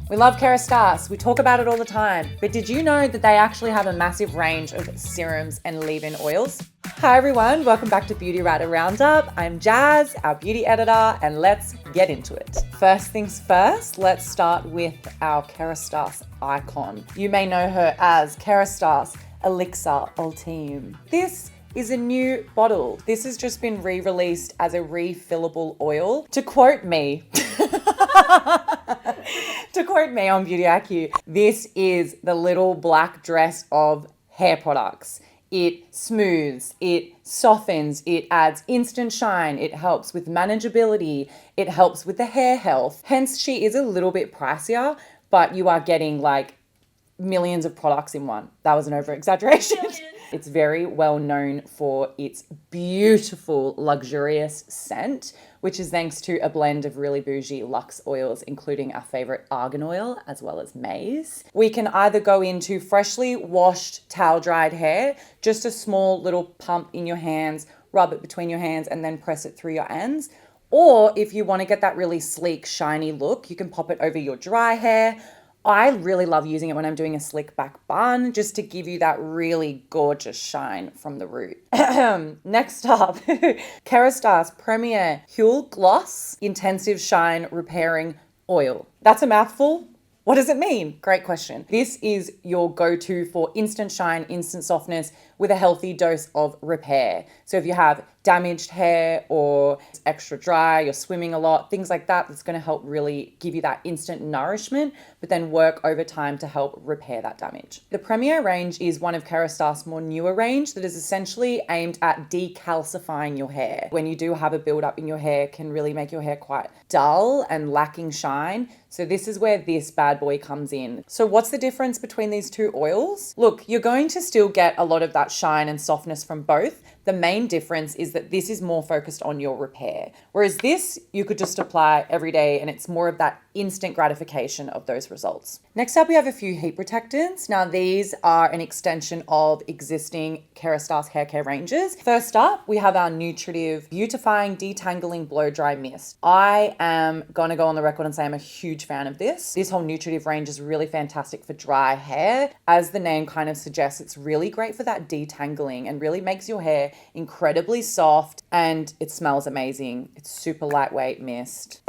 We love Kerastase. We talk about it all the time. But did you know that they actually have a massive range of serums and leave-in oils? Hi everyone, welcome back to Beauty Writer Roundup. I'm Jazz, our beauty editor, and let's get into it. First things first, let's start with our Kerastase icon. You may know her as Kerastase Elixir Ultime. This is a new bottle. This has just been re-released as a refillable oil. To quote me, on Beauty IQ, this is the little black dress of hair products. It smooths, it softens, it adds instant shine, it helps with manageability, it helps with the hair health. Hence, she is a little bit pricier, but you are getting like millions of products in one. That was an over-exaggeration. It's very well known for its beautiful, luxurious scent, which is thanks to a blend of really bougie luxe oils, including our favorite argan oil, as well as maize. We can either go into freshly washed, towel-dried hair, just a small little pump in your hands, rub it between your hands, and then press it through your ends. Or if you want to get that really sleek, shiny look, you can pop it over your dry hair. I really love using it when I'm doing a slick back bun, just to give you that really gorgeous shine from the root. Next up, Kerastase Premier Huile Gloss Intensive Shine Repairing Oil. That's a mouthful. What does it mean? Great question. This is your go-to for instant shine, instant softness with a healthy dose of repair. So if you have damaged hair or it's extra dry, you're swimming a lot, things like that, that's going to help really give you that instant nourishment, but then work over time to help repair that damage. The Premier range is one of Kerastase's more newer range that is essentially aimed at decalcifying your hair. When you do have a buildup in your hair, it can really make your hair quite dull and lacking shine. So this is where this bad boy comes in. So what's the difference between these two oils? Look, you're going to still get a lot of that shine and softness from both. The main difference is that this is more focused on your repair. Whereas this, you could just apply every day and it's more of that instant gratification of those results. Next up, we have a few heat protectants. Now these are an extension of existing Kerastase hair care ranges. First up, we have our Nutritive Beautifying Detangling Blow Dry Mist. I am gonna go on the record and say I'm a huge fan of this. This whole Nutritive range is really fantastic for dry hair. As the name kind of suggests, it's really great for that detangling and really makes your hair incredibly soft, and it smells amazing. It's super lightweight mist.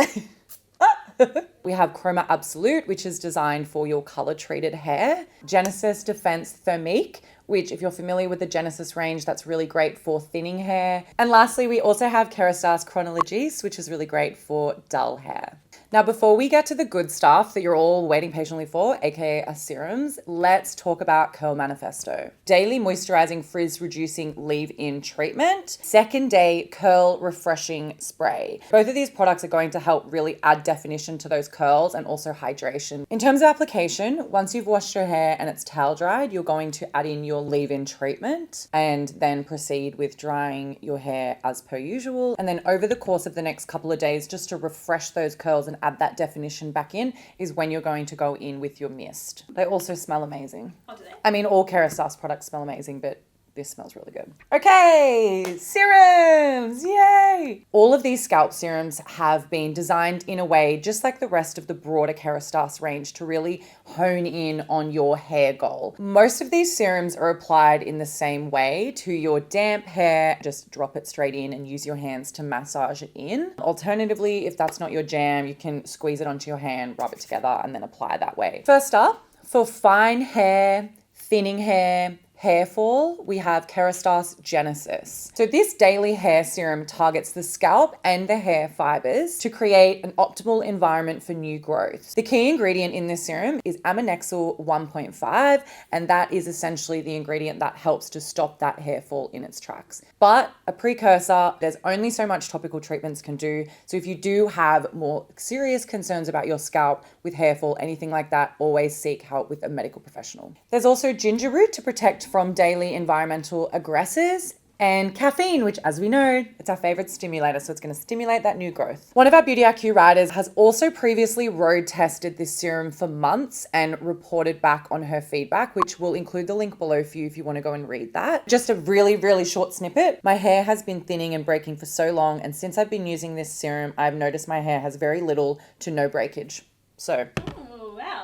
We have Chroma Absolute, which is designed for your color-treated hair. Genesis Defense Thermique, which if you're familiar with the Genesis range, that's really great for thinning hair. And lastly, we also have Kerastase Chronologies, which is really great for dull hair. Now, before we get to the good stuff that you're all waiting patiently for, aka our serums, let's talk about Curl Manifesto. Daily moisturizing frizz reducing leave-in treatment, second day curl refreshing spray. Both of these products are going to help really add definition to those curls and also hydration. In terms of application, once you've washed your hair and it's towel dried, you're going to add in your leave-in treatment and then proceed with drying your hair as per usual. And then over the course of the next couple of days, just to refresh those curls and add that definition back in, is when you're going to go in with your mist. They also smell amazing. Oh, do they? I mean, all Kerastase products smell amazing, but this smells really good. Okay, serums, yay! All of these scalp serums have been designed in a way, just like the rest of the broader Kerastase range, to really hone in on your hair goal. Most of these serums are applied in the same way to your damp hair. Just drop it straight in and use your hands to massage it in. Alternatively, if that's not your jam, you can squeeze it onto your hand, rub it together, and then apply that way. First up, for fine hair, thinning hair, hair fall, we have Kerastase Genesis. So this daily hair serum targets the scalp and the hair fibers to create an optimal environment for new growth. The key ingredient in this serum is Aminexyl 1.5, and that is essentially the ingredient that helps to stop that hair fall in its tracks. But a precursor, there's only so much topical treatments can do. So if you do have more serious concerns about your scalp with hair fall, anything like that, always seek help with a medical professional. There's also ginger root to protect from daily environmental aggressors, and caffeine, which, as we know, it's our favorite stimulator, so it's going to stimulate that new growth. One of our Beauty IQ writers has also previously road tested this serum for months and reported back on her feedback, which will include the link below for you if you want to go and read that. Just a really, really short snippet. My hair has been thinning and breaking for so long, and since I've been using this serum, I've noticed my hair has very little to no breakage. So Oh, wow.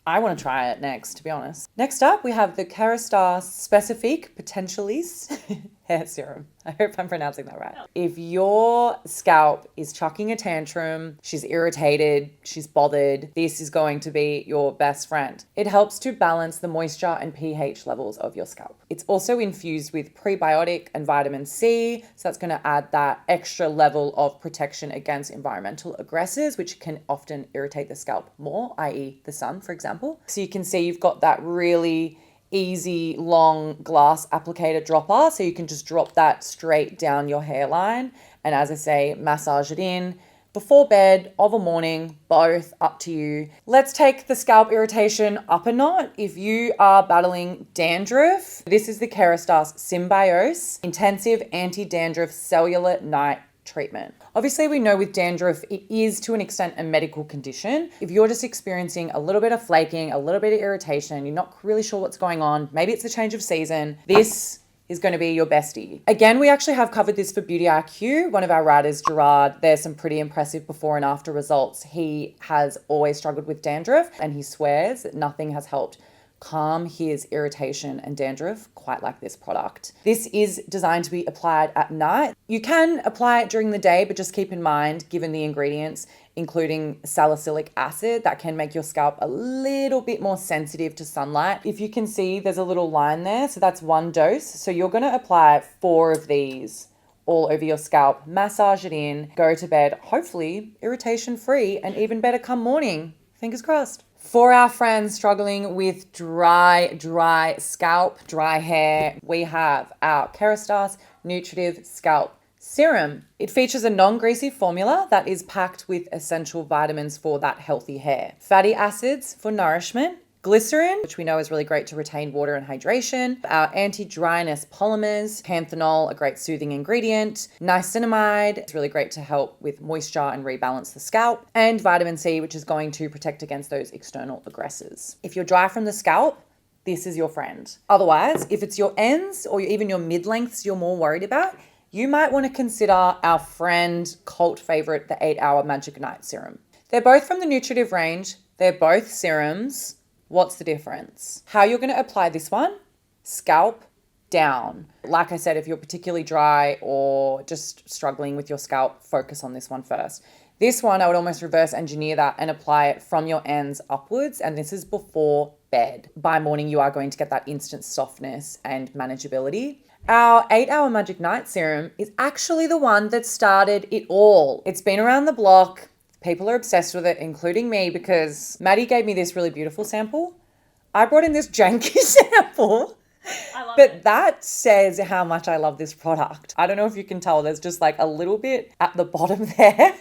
I want to try it next, to be honest. Next up, we have the Kerastase Specifique Potentialis hair serum. I hope I'm pronouncing that right. If your scalp is chucking a tantrum, she's irritated, she's bothered, this is going to be your best friend. It helps to balance the moisture and pH levels of your scalp. It's also infused with prebiotic and vitamin C, so that's going to add that extra level of protection against environmental aggressors, which can often irritate the scalp more, i.e. the sun, for example. So you can see you've got that really easy long glass applicator dropper, so you can just drop that straight down your hairline, and as I say, massage it in before bed, of a morning, both up to you. Let's take the scalp irritation up a notch. If you are battling dandruff, this is the Kerastase Symbiose Intensive Anti-Dandruff Cellular Night Treatment. Obviously, we know with dandruff, it is to an extent a medical condition. If you're just experiencing a little bit of flaking, a little bit of irritation, you're not really sure what's going on, maybe it's a change of season, this is going to be your bestie. Again, we actually have covered this for Beauty IQ. One of our writers, Gerard, there's some pretty impressive before and after results. He has always struggled with dandruff, and he swears that nothing has helped calm his irritation and dandruff quite like this product. This is designed to be applied at night. You can apply it during the day, but just keep in mind, given the ingredients, including salicylic acid, that can make your scalp a little bit more sensitive to sunlight. If you can see, there's a little line there. So that's 1 dose. So you're going to apply 4 of these all over your scalp, massage it in, go to bed, hopefully irritation free, and even better come morning. Fingers crossed. For our friends struggling with dry scalp, dry hair, we have our Kerastase Nutritive Scalp Serum. It features a non-greasy formula that is packed with essential vitamins for that healthy hair, fatty acids for nourishment, glycerin, which we know is really great to retain water and hydration, our anti-dryness polymers, panthenol, a great soothing ingredient, niacinamide, it's really great to help with moisture and rebalance the scalp, and vitamin C, which is going to protect against those external aggressors. If you're dry from the scalp, this is your friend. Otherwise, if it's your ends or even your mid-lengths you're more worried about, you might want to consider our friend cult favorite, the 8-Hour Magic Night Serum. They're both from the Nutritive range. They're both serums. What's the difference? How you're going to apply this one? Scalp down. Like I said, if you're particularly dry or just struggling with your scalp, focus on this one first. This one, I would almost reverse engineer that and apply it from your ends upwards. And this is before bed. By morning, you are going to get that instant softness and manageability. Our 8-Hour Magic Night Serum is actually the one that started it all. It's been around the block. People are obsessed with it, including me, because Maddie gave me this really beautiful sample. I brought in this janky sample. But that says how much I love this product. I don't know if you can tell, there's just like a little bit at the bottom there.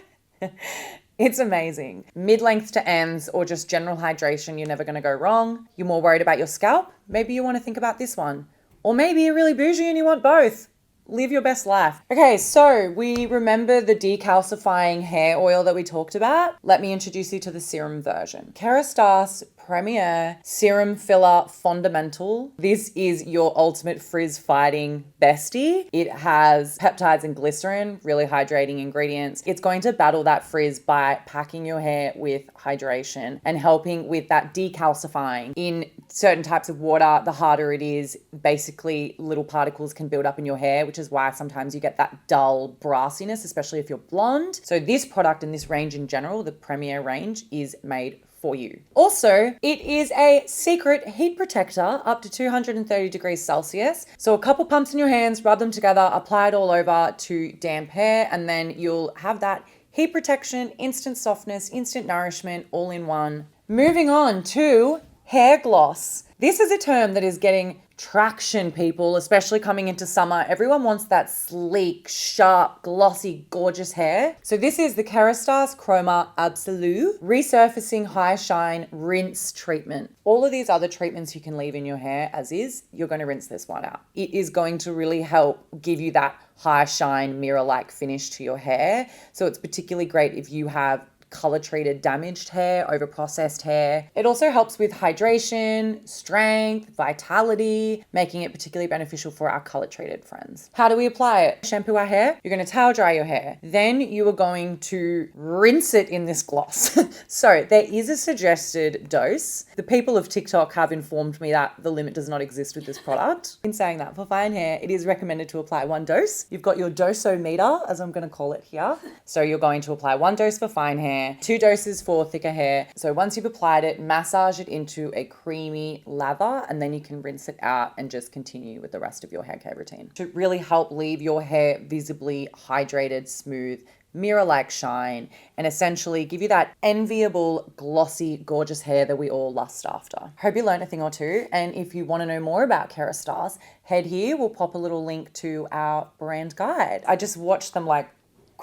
It's amazing. Mid-length to ends or just general hydration, you're never going to go wrong. You're more worried about your scalp? Maybe you want to think about this one. Or maybe you're really bougie and you want both. Live your best life. Okay, so we remember the decalcifying hair oil that we talked about. Let me introduce you to the serum version. Kerastase Premier Serum Filler Fundamental. This is your ultimate frizz fighting bestie. It has peptides and glycerin, really hydrating ingredients. It's going to battle that frizz by packing your hair with hydration and helping with that decalcifying. In certain types of water, the harder it is, basically little particles can build up in your hair, which is why sometimes you get that dull brassiness, especially if you're blonde. So this product and this range in general, the Premier range, is made for you. Also, it is a secret heat protector up to 230 degrees Celsius. So a couple pumps in your hands, rub them together, apply it all over to damp hair, and then you'll have that heat protection, instant softness, instant nourishment, all in one. Moving on to hair gloss. This is a term that is getting traction, people, especially coming into summer. Everyone wants that sleek, sharp, glossy, gorgeous hair. So this is the Kerastase Chroma Absolu Resurfacing High Shine Rinse Treatment. All of these other treatments you can leave in your hair as is, you're going to rinse this one out. It is going to really help give you that high shine, mirror-like finish to your hair. So it's particularly great if you have color treated damaged hair, over processed hair. It also helps with hydration, strength, vitality, making it particularly beneficial for our color treated friends. How do we apply it? Shampoo our hair. You're going to towel dry your hair. Then you are going to rinse it in this gloss. So there is a suggested dose. The people of TikTok have informed me that the limit does not exist with this product. In saying that, for fine hair, it is recommended to apply 1 dose. You've got your dosometer, as I'm going to call it here. So you're going to apply 1 dose for fine hair, 2 doses for thicker hair. So once you've applied it, massage it into a creamy lather, and then you can rinse it out and just continue with the rest of your hair care routine to really help leave your hair visibly hydrated, smooth, mirror-like shine, and essentially give you that enviable, glossy, gorgeous hair that we all lust after. Hope you learned a thing or two, and if you want to know more about Kerastase, head here. We'll pop a little link to our brand guide. I just watched them like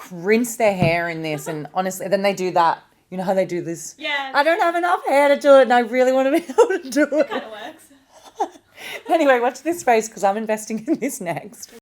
rinse their hair in this, and honestly, then they do that. You know how they do this? Yeah. I don't have enough hair to do it, and I really want to be able to do it. Kind of works. Anyway, watch this space because I'm investing in this next.